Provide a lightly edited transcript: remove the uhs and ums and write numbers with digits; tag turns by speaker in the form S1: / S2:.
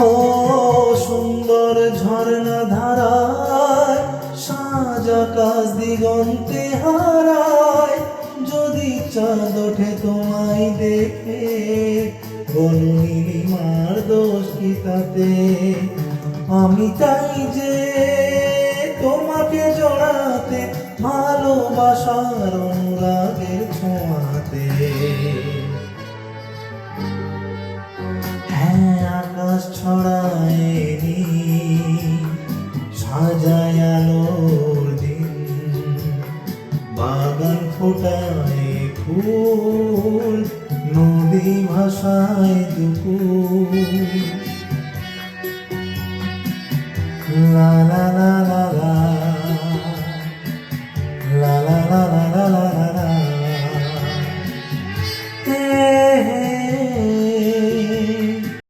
S1: ও সুন্দর ঝর্ণা ধারায় সাজ আকাশ দিগন্তে হারায়, যদি চাঁদ ওঠে তোমায় দেখে, বলো নীলিমার দোষ কি তাতে? আমি চাই যে তোমাকে জড়াতে, ভালোবাসার অনুরাগের ছোঁয়াতে। হ্যাঁ, আকাশ ছড়ায়নি সাজায় আলোর দিন, বাগান ফোটায় ফুল, নদী ভাষায় দুপুর।